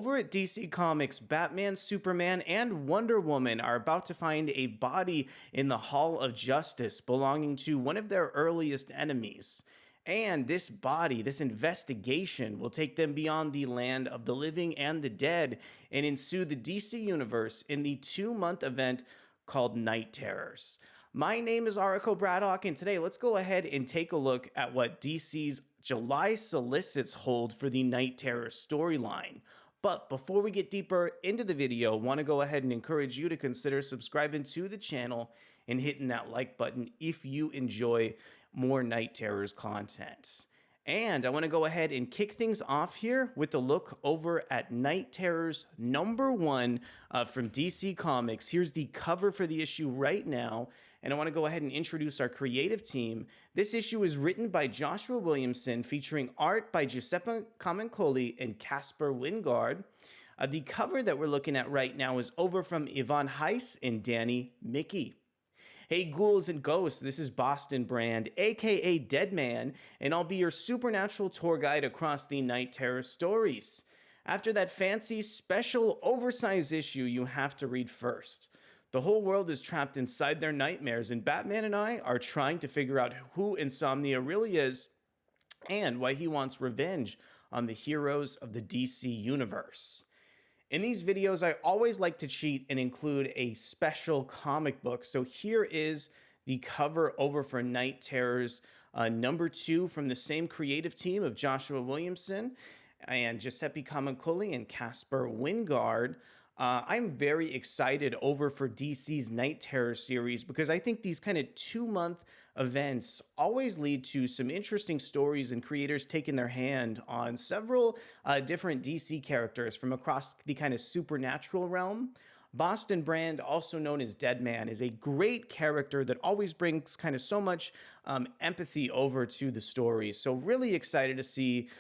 Over at DC Comics, Batman, Superman, and Wonder Woman are about to find a body in the Hall of Justice belonging to one of their earliest enemies. And this body, this investigation, will take them beyond the land of the living and the dead and ensue the DC Universe in the 2-month event called Night Terrors. My name is Arako Braddock, and today let's go ahead and take a look at what DC's July solicits hold for the Night Terrors storyline. But before we get deeper into the video, I want to go ahead and encourage you to consider subscribing to the channel and hitting that like button if you enjoy more Night Terrors content. And I want to go ahead and kick things off here with a look over at Night Terrors #1 from DC Comics. Here's the cover for the issue right now, and I want to go ahead and introduce our creative team. This issue is written by Joshua Williamson, featuring art by Giuseppe Camuncoli and Caspar Wijngaard. The cover that we're looking at right now is over from Ivan Heiss and Danny Miki. Hey ghouls and ghosts, this is Boston Brand, aka Deadman, and I'll be your supernatural tour guide across the Night Terror stories. After that fancy, special, oversized issue you have to read first. The whole world is trapped inside their nightmares, and Batman and I are trying to figure out who Insomnia really is and why he wants revenge on the heroes of the DC Universe. In these videos, I always like to cheat and include a special comic book. So here is the cover over for Night Terrors #2 from the same creative team of Joshua Williamson and Giuseppe Camuncoli and Caspar Wijngaard. I'm very excited over for DC's Night Terror series because I think these kind of 2-month events always lead to some interesting stories and creators taking their hand on several different DC characters from across the kind of supernatural realm. Boston Brand, also known as Deadman, is a great character that always brings kind of so much empathy over to the story. So really excited to see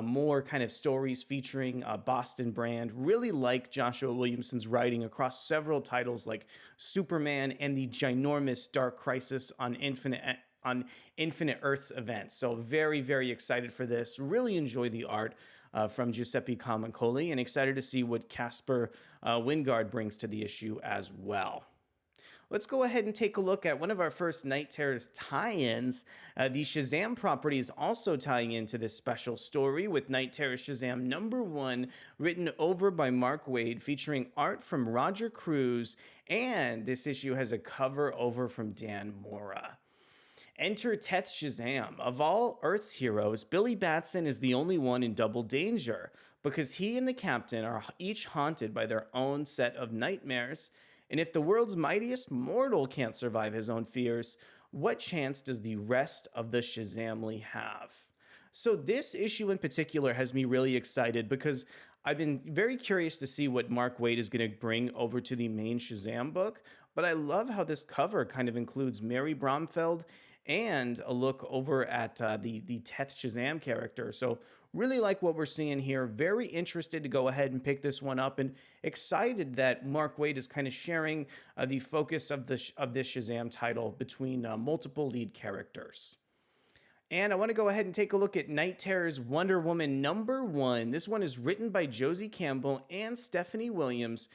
more kind of stories featuring Boston Brand. Really like Joshua Williamson's writing across several titles like Superman and the ginormous Dark Crisis on Infinite Earths events. So very, very excited for this. Really enjoy the art from Giuseppe Camuncoli and excited to see what Caspar Wijngaard brings to the issue as well. Let's go ahead and take a look at one of our first Night Terrors tie-ins. The Shazam property is also tying into this special story with Night Terrors Shazam #1, written over by Mark Waid, featuring art from Roger Cruz, and this issue has a cover over from Dan Mora. Enter Teth Shazam. Of all Earth's heroes, Billy Batson is the only one in double danger because he and the captain are each haunted by their own set of nightmares. And if the world's mightiest mortal can't survive his own fears, what chance does the rest of the Shazamly have? So this issue in particular has me really excited because I've been very curious to see what Mark Waid is going to bring over to the main Shazam book, but I love how this cover kind of includes Mary Bromfeld and a look over at the Teth Shazam character. So really like what we're seeing here. Very interested to go ahead and pick this one up and excited that Mark Waid is kind of sharing the focus of this Shazam title between multiple lead characters. And I want to go ahead and take a look at Night Terrors Wonder Woman #1. This one is written by Josie Campbell and Stephanie Williams,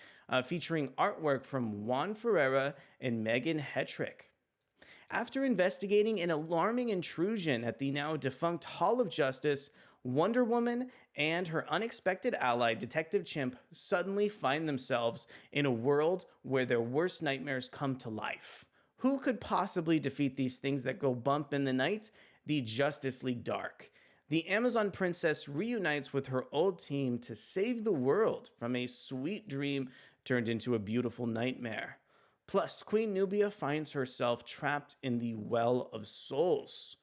featuring artwork from Juan Ferreira and Megan Hetrick. After investigating an alarming intrusion at the now defunct Hall of Justice, Wonder Woman and her unexpected ally, Detective Chimp, suddenly find themselves in a world where their worst nightmares come to life. Who could possibly defeat these things that go bump in the night? The Justice League Dark. The Amazon princess reunites with her old team to save the world from a sweet dream turned into a beautiful nightmare. Plus, Queen Nubia finds herself trapped in the Well of Souls.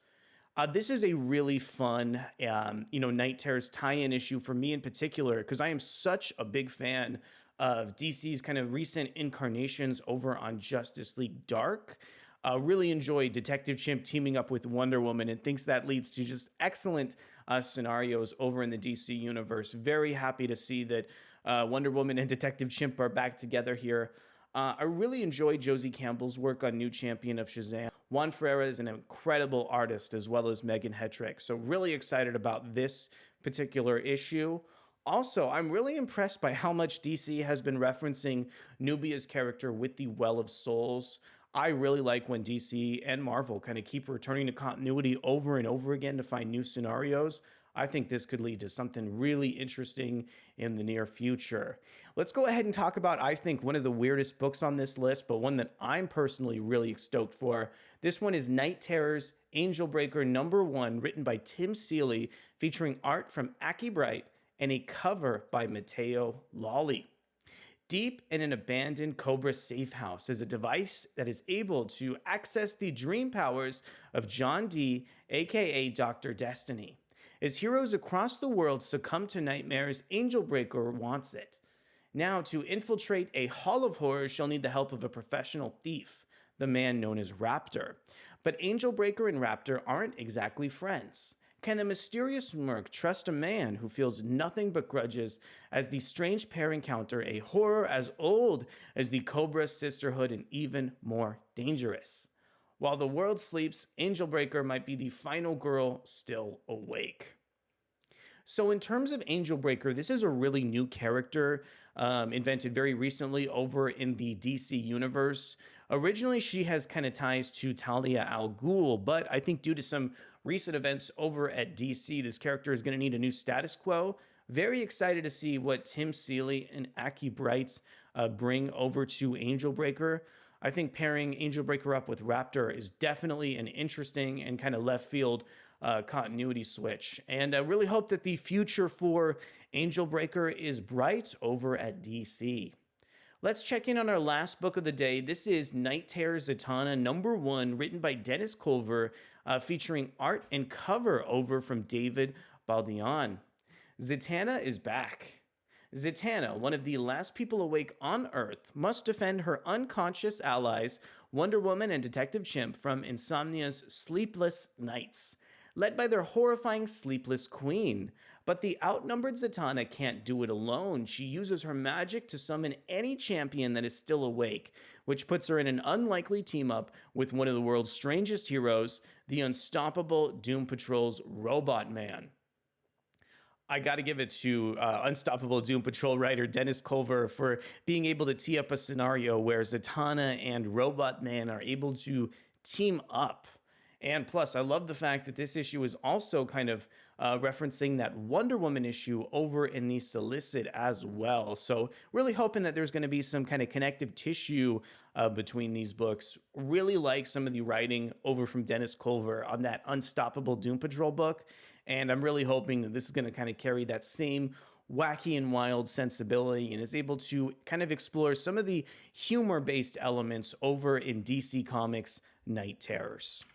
This is a really fun, Night Terrors tie-in issue for me in particular, because I am such a big fan of DC's kind of recent incarnations over on Justice League Dark. Really enjoy Detective Chimp teaming up with Wonder Woman and thinks that leads to just excellent scenarios over in the DC universe. Very happy to see that Wonder Woman and Detective Chimp are back together here. I really enjoy Josie Campbell's work on New Champion of Shazam. Juan Ferreira is an incredible artist, as well as Megan Hetrick. So really excited about this particular issue. Also, I'm really impressed by how much DC has been referencing Nubia's character with the Well of Souls. I really like when DC and Marvel kind of keep returning to continuity over and over again to find new scenarios. I think this could lead to something really interesting in the near future. Let's go ahead and talk about, I think, one of the weirdest books on this list, but one that I'm personally really stoked for. This one is Night Terrors Angel Breaker #1, written by Tim Seeley, featuring art from Aki Bright and a cover by Matteo Lolli. Deep in an abandoned Cobra safe house is a device that is able to access the dream powers of John Dee, aka Dr. Destiny. As heroes across the world succumb to nightmares, Angel Breaker wants it. Now, to infiltrate a hall of horrors, she'll need the help of a professional thief, the man known as Raptor. But Angel Breaker and Raptor aren't exactly friends. Can the mysterious merc trust a man who feels nothing but grudges as the strange pair encounter a horror as old as the Cobra Sisterhood and even more dangerous? While the world sleeps, Angel Breaker might be the final girl still awake. So, in terms of Angel Breaker, this is a really new character invented very recently over in the DC universe. Originally, she has kind of ties to Talia al Ghul, but I think due to some recent events over at DC, this character is going to need a new status quo. Very excited to see what Tim Seeley and Aki Bright bring over to Angel Breaker. I think pairing Angel Breaker up with Raptor is definitely an interesting and kind of left field continuity switch. And I really hope that the future for Angel Breaker is bright over at DC. Let's check in on our last book of the day. This is Night Terrors Zatanna #1, written by Dennis Culver, featuring art and cover over from David Baldion. Zatanna is back. Zatanna, one of the last people awake on Earth, must defend her unconscious allies, Wonder Woman and Detective Chimp, from Insomnia's sleepless nights, led by their horrifying sleepless queen. But the outnumbered Zatanna can't do it alone. She uses her magic to summon any champion that is still awake, which puts her in an unlikely team-up with one of the world's strangest heroes, the unstoppable Doom Patrol's Robot Man. I got to give it to Unstoppable Doom Patrol writer Dennis Culver for being able to tee up a scenario where Zatanna and Robot Man are able to team up. And plus, I love the fact that this issue is also kind of referencing that Wonder Woman issue over in the Solicit as well. So really hoping that there's going to be some kind of connective tissue between these books. Really like some of the writing over from Dennis Culver on that Unstoppable Doom Patrol book. And I'm really hoping that this is going to kind of carry that same wacky and wild sensibility and is able to kind of explore some of the humor-based elements over in DC Comics' Night Terrors.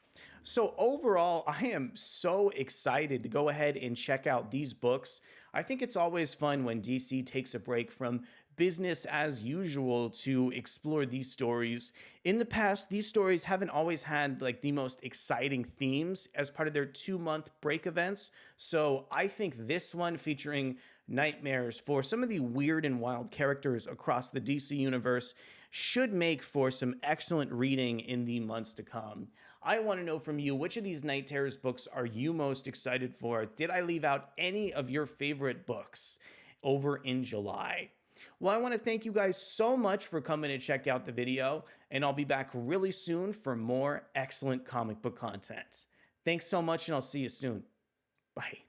So overall, I am so excited to go ahead and check out these books. I think it's always fun when DC takes a break from business as usual to explore these stories. In the past, these stories haven't always had like the most exciting themes as part of their 2-month break events. So I think this one featuring nightmares for some of the weird and wild characters across the DC universe should make for some excellent reading in the months to come. I want to know from you, which of these Night Terrors books are you most excited for? Did I leave out any of your favorite books over in July? Well, I want to thank you guys so much for coming to check out the video, and I'll be back really soon for more excellent comic book content. Thanks so much, and I'll see you soon. Bye.